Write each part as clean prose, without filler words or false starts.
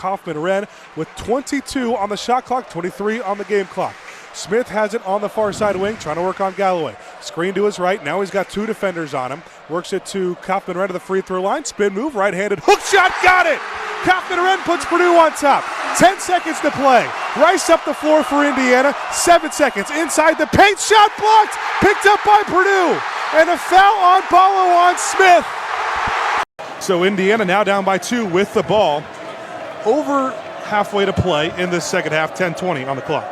Kaufman-Renn with 22 on the shot clock, 23 on the game clock. Smith has it on the far side wing, trying to work on Galloway. Screen to his right, now he's got two defenders on him. Works it to Kaufman-Renn to the free throw line, spin move, right-handed hook shot, got it! Kaufman-Renn puts Purdue on top. 10 seconds to play. Rice up the floor for Indiana, 7 seconds. Inside the paint, shot blocked, picked up by Purdue. And a foul on Ballo on Smith. So Indiana now down by 2 with the ball. Over halfway to play in this second half, 10-20 on the clock.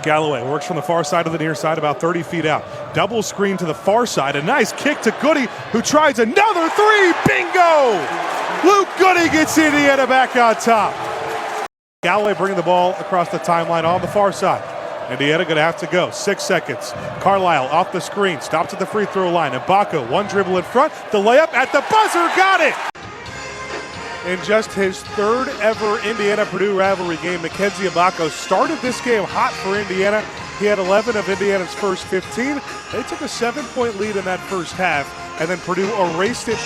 Galloway works from the far side to the near side, about 30 feet out. Double screen to the far side. A nice kick to Goody, who tries another three. Bingo! Luke Goody gets Indiana back on top. Galloway bringing the ball across the timeline on the far side. Indiana going to have to go. 6 seconds. Carlisle off the screen, stops at the free throw line. Ibaka, one dribble in front. The layup at the buzzer, got it! In just his third ever Indiana-Purdue rivalry game, Mackenzie Ibaka started this game hot for Indiana. He had 11 of Indiana's first 15. They took a 7-point lead in that first half, and then Purdue erased it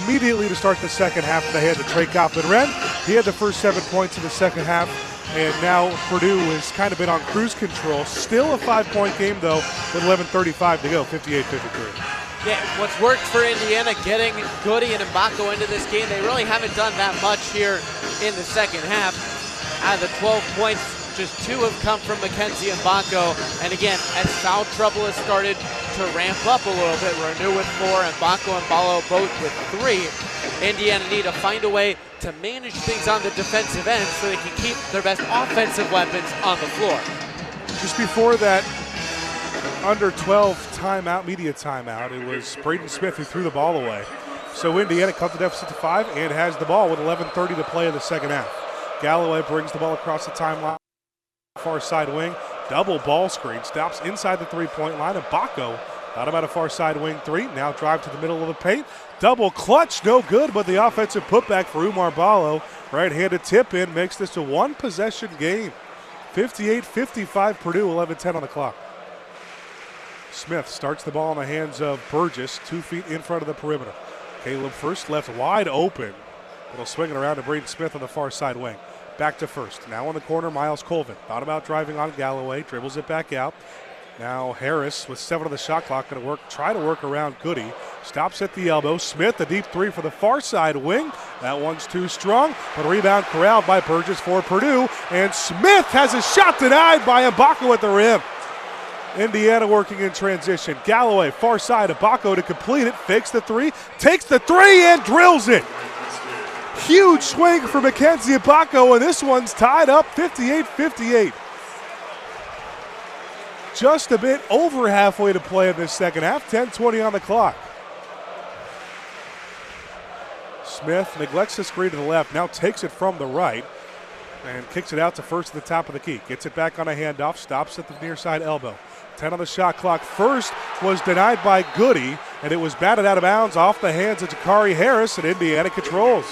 immediately to start the second half. They had to Trey Kaufman-Renn. He had the first 7 points in the second half, and now Purdue has kind of been on cruise control. Still a 5-point game, though, with 11:35 to go, 58-53. Yeah, what's worked for Indiana, getting Goody and Mbako into this game, they really haven't done that much here in the second half. Out of the 12 points, just 2 have come from Mackenzie Mbako. And again, as foul trouble has started to ramp up a little bit, Renew with 4, Mbako and Ballo both with 3. Indiana need to find a way to manage things on the defensive end so they can keep their best offensive weapons on the floor. Just before that, under 12 timeout, media timeout, it was Braden Smith who threw the ball away. So Indiana cut the deficit to 5 and has the ball with 11:30 to play in the second half. Galloway brings the ball across the timeline, far side wing, double ball screen, stops inside the three-point line. Ibaka thought about a far side wing 3, now drive to the middle of the paint. Double clutch, no good, but the offensive putback for Oumar Ballo. Right-handed tip in makes this a one-possession game. 58-55 Purdue, 11:10 on the clock. Smith starts the ball in the hands of Burgess, 2 feet in front of the perimeter. Caleb First left wide open. It'll swing it around to Braden Smith on the far side wing. Back to First. Now in the corner, Miles Colvin. Thought about driving on Galloway, dribbles it back out. Now Harris with 7 on the shot clock, going to try to work around Goody. Stops at the elbow. Smith, the deep 3 for the far side wing. That one's too strong, but rebound corralled by Burgess for Purdue. And Smith has a shot denied by Mbako at the rim. Indiana working in transition. Galloway, far side, Ibaka to complete it, fakes the 3, takes the 3 and drills it. Huge swing for Mackenzie Ibaka, and this one's tied up 58-58. Just a bit over halfway to play in this second half, 10:20 on the clock. Smith neglects the screen to the left, now takes it from the right and kicks it out to First at the top of the key. Gets it back on a handoff, stops at the near side elbow. 10 on the shot clock. First was denied by Goody, and it was batted out of bounds off the hands of Jakari Harris, and Indiana controls.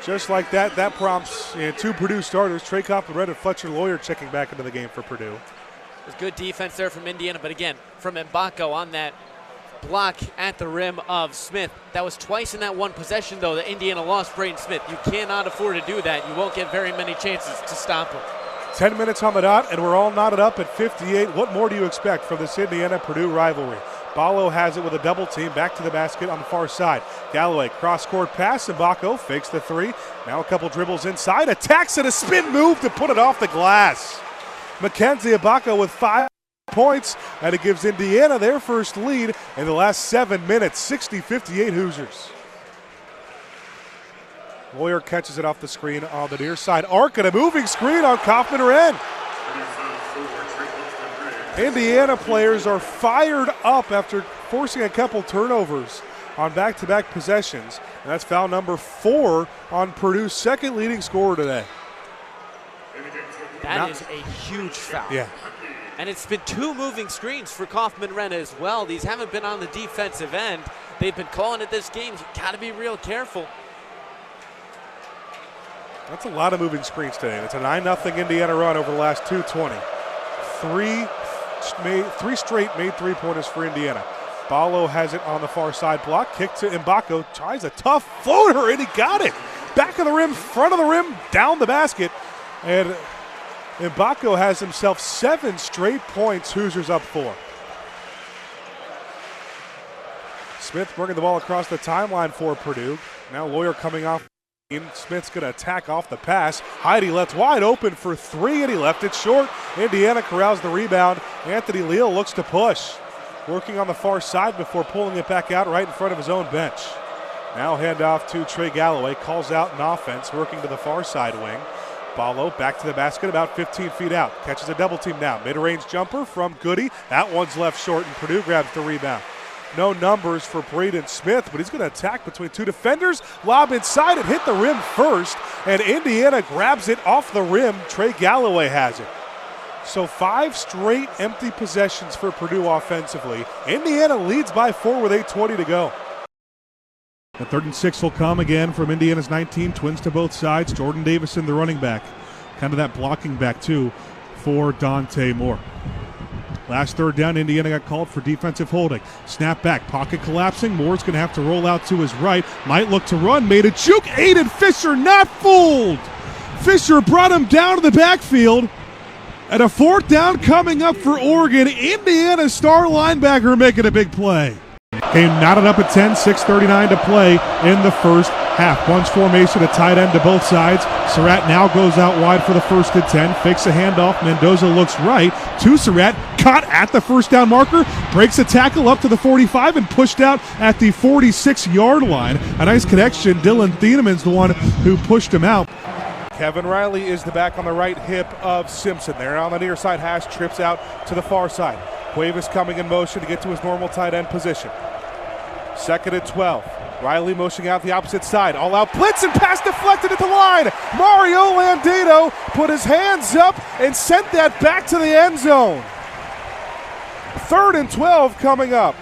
Just like that, that prompts 2 Purdue starters, Trey Kaufman-Renn and Fletcher Lawyer checking back into the game for Purdue. There's good defense there from Indiana, but again, from Mbako on that block at the rim of Smith. That was twice in that one possession, though, that Indiana lost Braden Smith. You cannot afford to do that. You won't get very many chances to stop him. 10 minutes on the dot, and we're all knotted up at 58. What more do you expect from this Indiana-Purdue rivalry? Ballo has it with a double team, back to the basket on the far side. Galloway, cross-court pass, Mbako fakes the 3. Now a couple dribbles inside, attacks and a spin move to put it off the glass. Mackenzie Ibaka with 5 points, and it gives Indiana their first lead in the last 7 minutes, 60-58 Hoosiers. Lawyer catches it off the screen on the near side arc, and a moving screen on Kaufman-Renn. Indiana players are fired up after forcing a couple turnovers on back-to-back possessions, and that's foul number 4 on Purdue's second leading scorer today. That is a huge foul. Yeah. And it's been 2 moving screens for Kaufman-Renn as well. These haven't been on the defensive end. They've been calling it this game. You've got to be real careful. That's a lot of moving screens today. It's a 9-0 Indiana run over the last 2:20. Three straight made three-pointers for Indiana. Ballo has it on the far side block. Kick to Mbako. Tries a tough floater, and he got it. back of the rim, front of the rim, down the basket. And Mbako has himself 7 straight points. Hoosiers up 4. Smith bringing the ball across the timeline for Purdue. Now Lawyer coming off. Smith's going to attack off the pass. Heide left wide open for 3, and he left it short. Indiana corrals the rebound. Anthony Leal looks to push. Working on the far side before pulling it back out right in front of his own bench. Now handoff to Trey Galloway. Calls out an offense, working to the far side wing. Ballo back to the basket about 15 feet out. Catches a double team now. Mid-range jumper from Goody. That one's left short, and Purdue grabs the rebound. No numbers for Braden Smith, but he's going to attack between 2 defenders. Lob inside and hit the rim first, and Indiana grabs it off the rim. Trey Galloway has it. So 5 straight empty possessions for Purdue offensively. Indiana leads by 4 with 8:20 to go. The 3rd and 6 will come again from Indiana's 19. Twins to both sides. Jordan Davison, the running back. Kind of that blocking back, too, for Dante Moore. Last 3rd down, Indiana got called for defensive holding. Snap back, pocket collapsing. Moore's going to have to roll out to his right. Might look to run, made a juke. Aiden Fisher not fooled. Fisher brought him down to the backfield. And a 4th down coming up for Oregon. Indiana star linebacker making a big play. Game knotted up at 10, 6:39 to play in the first half. Bunch formation, a tight end to both sides. Surratt now goes out wide for the 1st and 10. Fakes a handoff. Mendoza looks right to Surratt. Caught at the 1st down marker. Breaks a tackle up to the 45 and pushed out at the 46-yard line. A nice connection. Dylan Thienemann's the one who pushed him out. Kevin Riley is the back on the right hip of Simpson. There on the near side hash, trips out to the far side. Cuevas coming in motion to get to his normal tight end position. 2nd and 12. Riley motioning out the opposite side. All out blitz and pass deflected at the line. Mario Landado put his hands up and sent that back to the end zone. 3rd and 12 coming up.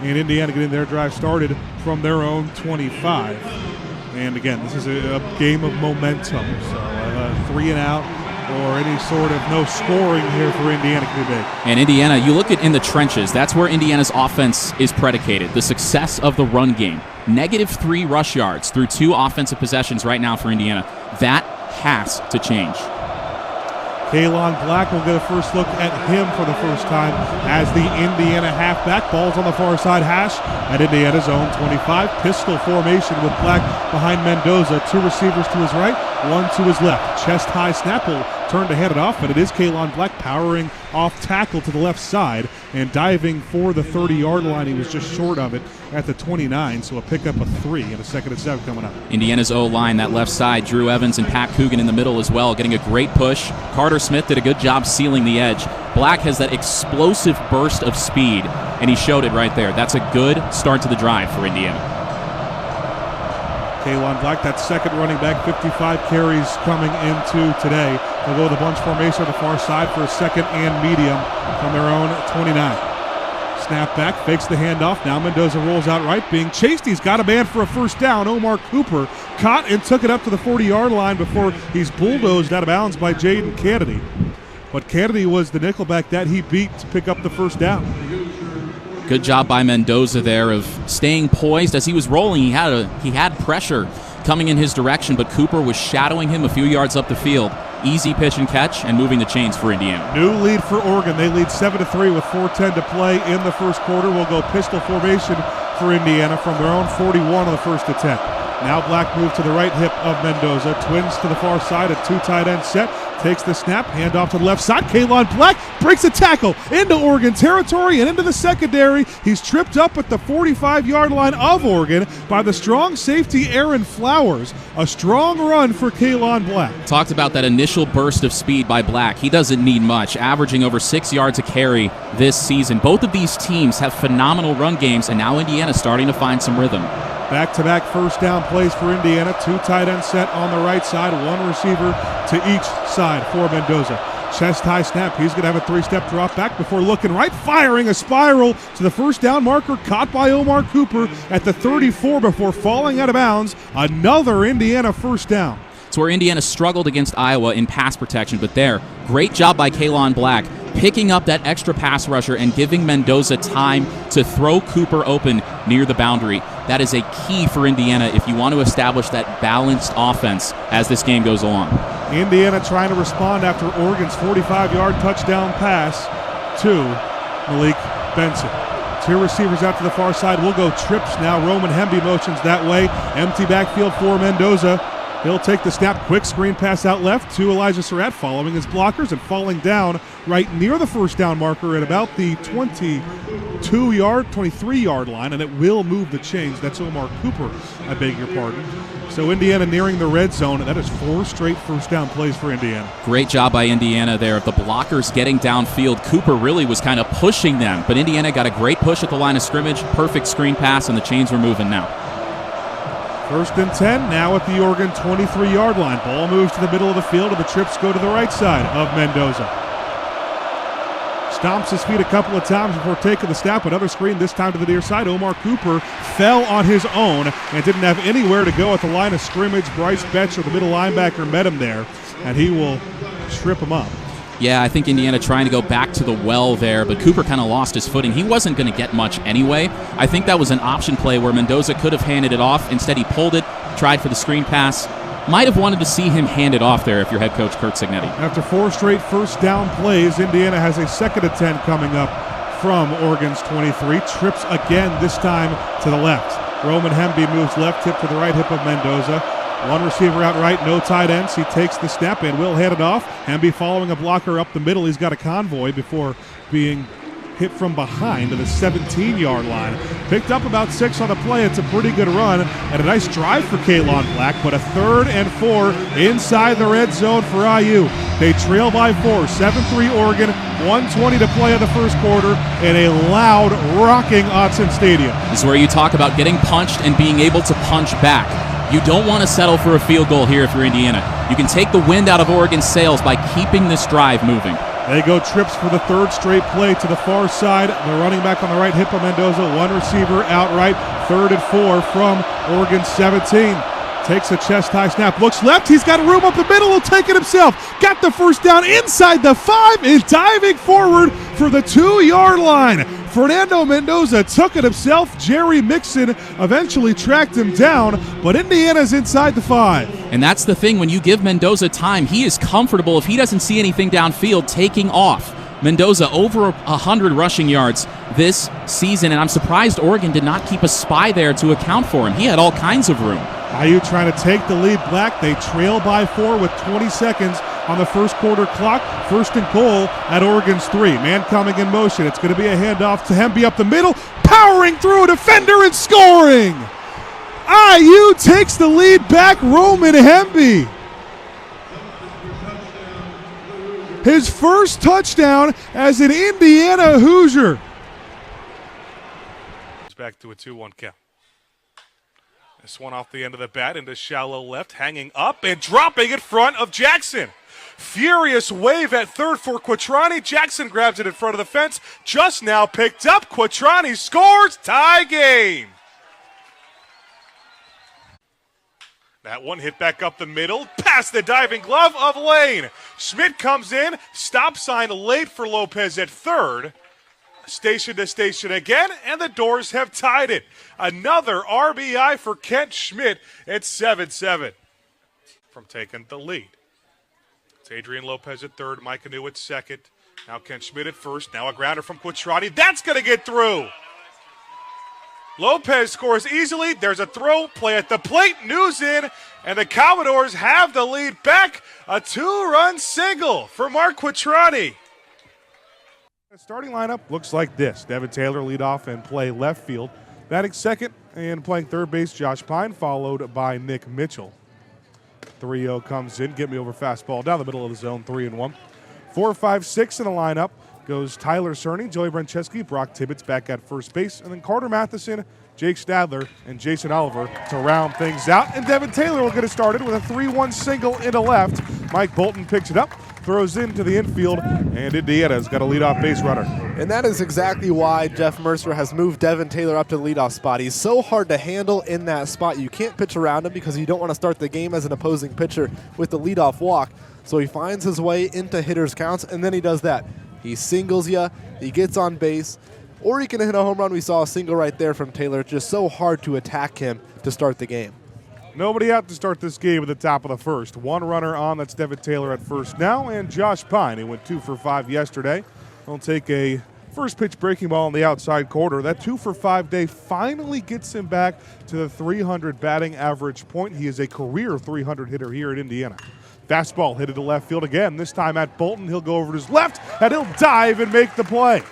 And Indiana getting their drive started from their own 25. And again, this is a game of momentum. So 3 and out or any sort of no scoring here for Indiana could be big. And Indiana, you look at in the trenches, that's where Indiana's offense is predicated. The success of the run game. -3 rush yards through 2 offensive possessions right now for Indiana. That has to change. Kaylon Black will get a first look at him for the first time as the Indiana halfback. Ball's on the far side hash at Indiana's own 25. Pistol formation with Black behind Mendoza. 2 receivers to his right, 1 to his left. Chest high snap will turn to head it off, but it is Kaylon Black powering off tackle to the left side and diving for the 30-yard line. He was just short of it at the 29, so a pickup of 3 and a 2nd and 7 coming up. Indiana's O-line, that left side, Drew Evans and Pat Coogan in the middle as well, getting a great push. Carter Smith did a good job sealing the edge. Black has that explosive burst of speed, and he showed it right there. That's a good start to the drive for Indiana. Kaylon Black, that 2nd running back, 55 carries coming into today. They'll go with a bunch formation on the far side for a 2nd and medium from their own 29. Snap back, fakes the handoff. Now Mendoza rolls out right, being chased. He's got a man for a 1st down. Omar Cooper caught and took it up to the 40-yard line before he's bulldozed out of bounds by Jaden Kennedy. But Kennedy was the nickelback that he beat to pick up the 1st down. Good job by Mendoza there of staying poised as he was rolling. He had pressure coming in his direction, but Cooper was shadowing him a few yards up the field. Easy pitch and catch and moving the chains for Indiana. New lead for Oregon. They lead 7-3 with 4:10 to play in the first quarter. We'll go pistol formation for Indiana from their own 41 on the 1st attempt. Now Black moves to the right hip of Mendoza. Twins to the far side, a 2 tight end set. Takes the snap, handoff to the left side. Kaylon Black breaks a tackle into Oregon territory and into the secondary. He's tripped up at the 45-yard line of Oregon by the strong safety Aaron Flowers. A strong run for Kaylon Black. Talked about that initial burst of speed by Black. He doesn't need much, averaging over 6 yards a carry this season. Both of these teams have phenomenal run games, and now Indiana's starting to find some rhythm. Back-to-back 1st down plays for Indiana. 2 tight end set on the right side, 1 receiver to each side for Mendoza. Chest high snap. He's going to have a 3-step drop back before looking right, firing a spiral to the 1st down marker, caught by Omar Cooper at the 34 before falling out of bounds. Another Indiana 1st down. It's where Indiana struggled against Iowa in pass protection, but there, great job by Kaylon Black, picking up that extra pass rusher and giving Mendoza time to throw Cooper open near the boundary. That is a key for Indiana if you want to establish that balanced offense as this game goes along. Indiana trying to respond after Oregon's 45-yard touchdown pass to Malik Benson. Two receivers out to the far side. We'll go trips now. Roman Hemby motions that way. Empty backfield for Mendoza. He'll take the snap. Quick screen pass out left to Elijah Surratt, following his blockers and falling down right near the first down marker at about the 23-yard line, and it will move the chains. That's Omar Cooper, I beg your pardon. So Indiana nearing the red zone, and that is 4 straight first down plays for Indiana. Great job by Indiana there. The blockers getting downfield. Cooper really was kind of pushing them, but Indiana got a great push at the line of scrimmage, perfect screen pass, and the chains were moving now. 1st and 10, now at the Oregon 23-yard line. Ball moves to the middle of the field, and the trips go to the right side of Mendoza. Stomps his feet a couple of times before taking the snap. Another screen, this time to the near side. Omar Cooper fell on his own and didn't have anywhere to go at the line of scrimmage. Bryce Betcher, the middle linebacker, met him there, and he will trip him up. Yeah, I think Indiana trying to go back to the well there, but Cooper kind of lost his footing. He wasn't going to get much anyway. I think that was an option play where Mendoza could have handed it off. Instead, he pulled it, tried for the screen pass. Might have wanted to see him hand it off there if you're head coach Curt Cignetti. After 4 straight first down plays, Indiana has a 2nd and 10 coming up from Oregon's 23. Trips again, this time to the left. Roman Hemby moves left hip to the right hip of Mendoza. One receiver out right, no tight ends. He takes the snap and will hand it off. Hemby following a blocker up the middle. He's got a convoy before being hit from behind to the 17-yard line. Picked up about 6 on the play. It's a pretty good run and a nice drive for Kalon Black, but a 3rd and 4 inside the red zone for IU. They trail by 4, 7-3 Oregon, 1:20 to play in the first quarter in a loud, rocking Autzen Stadium. This is where you talk about getting punched and being able to punch back. You don't want to settle for a field goal here if you're Indiana. You can take the wind out of Oregon's sails by keeping this drive moving. They go trips for the 3rd straight play to the far side. The running back on the right hip of Mendoza. One receiver out right. 3rd and 4 from Oregon 17. Takes a chest-high snap. Looks left. He's got room up the middle. He'll take it himself. Got the first down inside the 5 and diving forward for the 2-yard line. Fernando Mendoza took it himself. Jerry Mixon eventually tracked him down, but Indiana's inside the 5. And that's the thing. When you give Mendoza time, he is comfortable if he doesn't see anything downfield taking off. Mendoza over 100 rushing yards this season, and I'm surprised Oregon did not keep a spy there to account for him. He had all kinds of room. IU trying to take the lead. Black, they trail by 4 with 20 seconds on the first quarter clock. 1st and goal at Oregon's 3. Man coming in motion. It's going to be a handoff to Hemby up the middle, powering through a defender and scoring. IU takes the lead back. Roman Hemby. His first touchdown as an Indiana Hoosier. Back to a 2-1 count. This one off the end of the bat into shallow left, hanging up and dropping in front of Jackson. Furious wave at 3rd for Quatrani. Jackson grabs it in front of the fence. Just now picked up. Quatrani scores. Tie game. That one hit back up the middle, past the diving glove of Lane. Schmidt comes in, stop sign late for Lopez at 3rd. Station to station again, and the Doors have tied it. Another RBI for Kent Schmidt at 7-7 from taking the lead. It's Adrian Lopez at 3rd, Mike Anu at 2nd. Now Kent Schmidt at 1st. Now a grounder from Quatrani. That's going to get through. Lopez scores easily. There's a throw, play at the plate, news in, and the Commodores have the lead back. A 2-run single for Mark Quatrani. The starting lineup looks like this. Devin Taylor lead off and play left field. Batting 2nd and playing 3rd base, Josh Pine, followed by Nick Mitchell. 3-0 comes in, get me over fastball down the middle of the zone, 3-1. 4, 5, 6 in the lineup goes Tyler Cerny, Joey Brancheski, Brock Tibbetts back at first base, and then Carter Matheson, Jake Stadler, and Jason Oliver to round things out. And Devin Taylor will get it started with a 3-1 single into left. Mike Bolton picks it up, throws into the infield, and Indiana's got a leadoff base runner. And that is exactly why Jeff Mercer has moved Devin Taylor up to the leadoff spot. He's so hard to handle in that spot. You can't pitch around him because you don't want to start the game as an opposing pitcher with the leadoff walk. So he finds his way into hitters' counts, and then he does that. He singles you, he gets on base, or he can hit a home run. We saw a single right there from Taylor. Just so hard to attack him to start the game. Nobody out to start this game at the top of the first. One runner on, that's Devin Taylor at first now, and Josh Pine, who went 2 for 5 yesterday, will take a first pitch breaking ball on the outside corner. That 2 for 5 day finally gets him back to the 300 batting average point. He is a career 300 hitter here at Indiana. Fastball hit to left field again, this time at Bolton. He'll go over to his left, and he'll dive and make the play.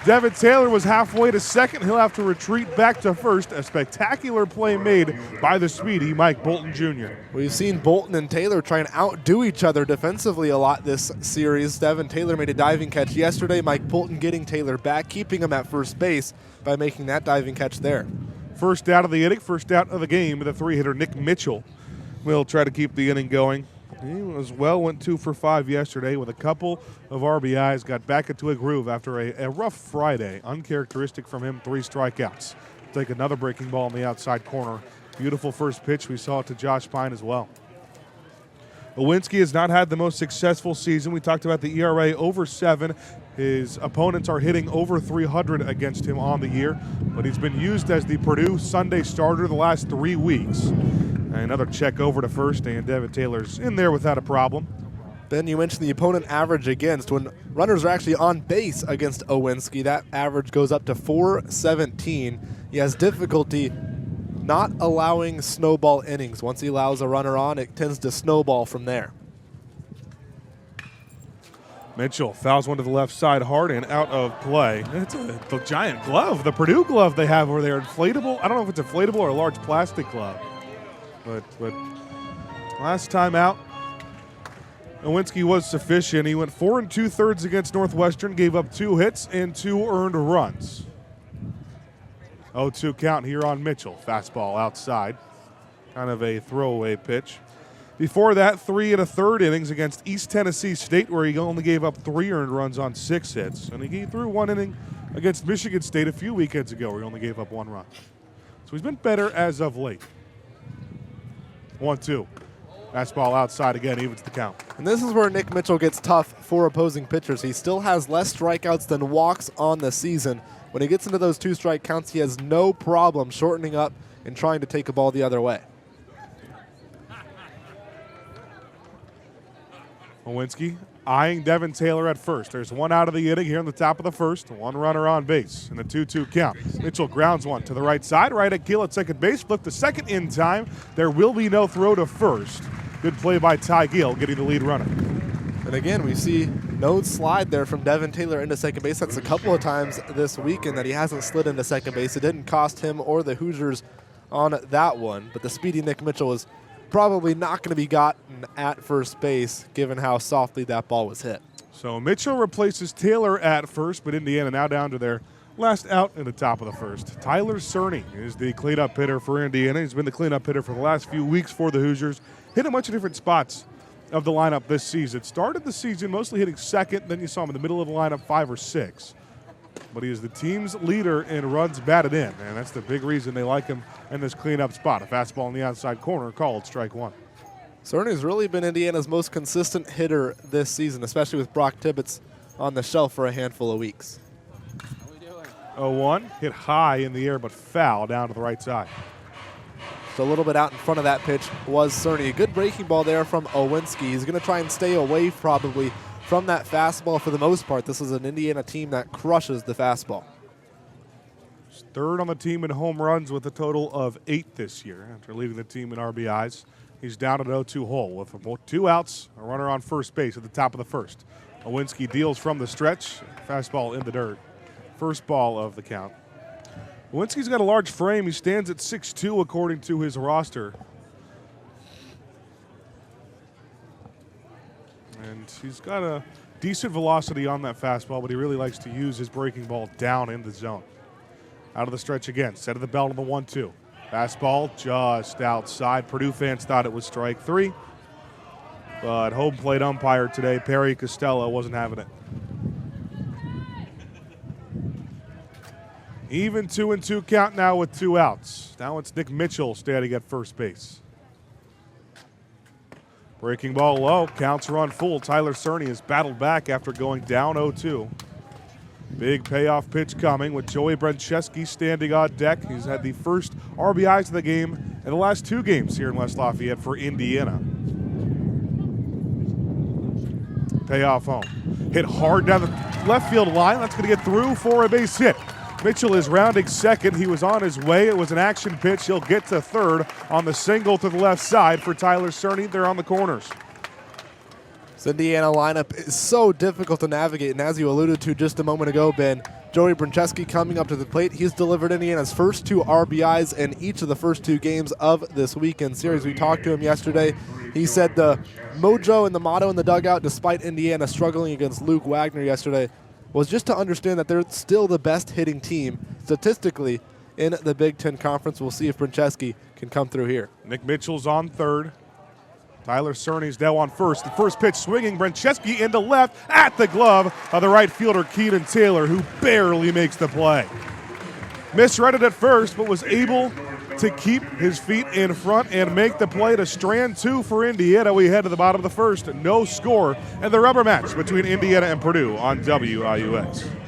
Devin Taylor was halfway to second. He'll have to retreat back to first. A spectacular play made by the speedy Mike Bolton Jr. We've seen Bolton and Taylor try and outdo each other defensively a lot this series. Devin Taylor made a diving catch yesterday. Mike Bolton getting Taylor back, keeping him at first base by making that diving catch there. First out of the inning, first out of the game, the 3-hitter Nick Mitchell will try to keep the inning going. He went 2 for 5 yesterday with a couple of RBIs, got back into a groove after a rough Friday. Uncharacteristic from him, 3 strikeouts. Take another breaking ball in the outside corner. Beautiful first pitch. We saw it to Josh Pine as well. Lewinsky has not had the most successful season. We talked about the ERA over 7. His opponents are hitting over 300 against him on the year, but he's been used as the Purdue Sunday starter the last 3 weeks. Another check over to first, and Devin Taylor's in there without a problem. Ben, you mentioned the opponent average against. When runners are actually on base against Lewinsky, that average goes up to 417. He has difficulty not allowing snowball innings. Once he allows a runner on, it tends to snowball from there. Mitchell fouls one to the left side hard and out of play. It's the giant glove, the Purdue glove they have over there. Inflatable. I don't know if it's inflatable or a large plastic glove. But last time out, Lewinsky was sufficient. He went 4 2/3 against Northwestern, gave up 2 hits and 2 earned runs. 0-2 count here on Mitchell. Fastball outside. Kind of a throwaway pitch. Before that, 3 1/3 innings against East Tennessee State, where he only gave up 3 earned runs on 6 hits. And he threw 1 inning against Michigan State a few weekends ago, where he only gave up 1 run. So he's been better as of late. 1-2. Fastball outside again, evens the count. And this is where Nick Mitchell gets tough for opposing pitchers. He still has less strikeouts than walks on the season. When he gets into those 2-strike counts, he has no problem shortening up and trying to take a ball the other way. Lewinsky eyeing Devin Taylor at first. There's 1 out of the inning here in the top of the first. 1 runner on base in the 2-2 count. Mitchell grounds one to the right side. Right at Gill at second base. Flip to second in time. There will be no throw to first. Good play by Ty Gill getting the lead runner. And again, we see no slide there from Devin Taylor into second base. That's a couple of times this weekend that he hasn't slid into second base. It didn't cost him or the Hoosiers on that one. But the speedy Nick Mitchell is probably not going to be gotten at first base given how softly that ball was hit. So Mitchell replaces Taylor at first, but Indiana now down to their last out in the top of the first. Tyler Cerny is the cleanup hitter for Indiana. He's been the cleanup hitter for the last few weeks for the Hoosiers. Hit a bunch of different spots of the lineup this season. Started the season mostly hitting second, then you saw him in the middle of the lineup 5 or 6. But he is the team's leader in runs batted in, and that's the big reason they like him in this cleanup spot. A fastball in the outside corner called strike 1. Cerny's really been Indiana's most consistent hitter this season, especially with Brock Tibbetts on the shelf for a handful of weeks. 0-1, hit high in the air but foul down to the right side. So a little bit out in front of that pitch was Cerny. A good breaking ball there from Lewinsky. He's going to try and stay away probably from that fastball for the most part. This is an Indiana team that crushes the fastball. He's third on the team in home runs with a total of 8 this year after leading the team in RBIs. He's down at 0-2 hole with 2 outs, a runner on first base at the top of the first. Lewinsky deals from the stretch, fastball in the dirt. First ball of the count. Lewinsky's got a large frame. He stands at 6'2" according to his roster. And he's got a decent velocity on that fastball, but he really likes to use his breaking ball down in the zone. Out of the stretch again, set of the belt on the 1-2. Fastball just outside. Purdue fans thought it was strike 3, but home plate umpire today, Perry Costello, wasn't having it. Even 2-2 count now with 2 outs. Now it's Nick Mitchell standing at first base. Breaking ball low, counts run full. Tyler Cerny has battled back after going down 0-2. Big payoff pitch coming with Joey Brancheski standing on deck. He's had the first RBIs of the game in the last 2 games here in West Lafayette for Indiana. Payoff home. Hit hard down the left field line. That's going to get through for a base hit. Mitchell is rounding second. He was on his way. It was an action pitch. He'll get to third on the single to the left side for Tyler Cerny. They're on the corners. This Indiana lineup is so difficult to navigate, and as you alluded to just a moment ago, Ben, Joey Brancheski coming up to the plate. He's delivered Indiana's first 2 RBIs in each of the first 2 games of this weekend series. We talked to him yesterday. He said the mojo and the motto in the dugout, despite Indiana struggling against Luke Wagner yesterday, was just to understand that they're still the best hitting team statistically in the Big Ten Conference. We'll see if Brancheski can come through here. Nick Mitchell's on third. Tyler Cerny's now on first. The first pitch swinging. Brancheski into left at the glove of the right fielder, Keenan Taylor, who barely makes the play. Misread it at first, but was able to keep his feet in front and make the play to strand 2 for Indiana. We head to the bottom of the first. No score, and the rubber match between Indiana and Purdue on WIUX.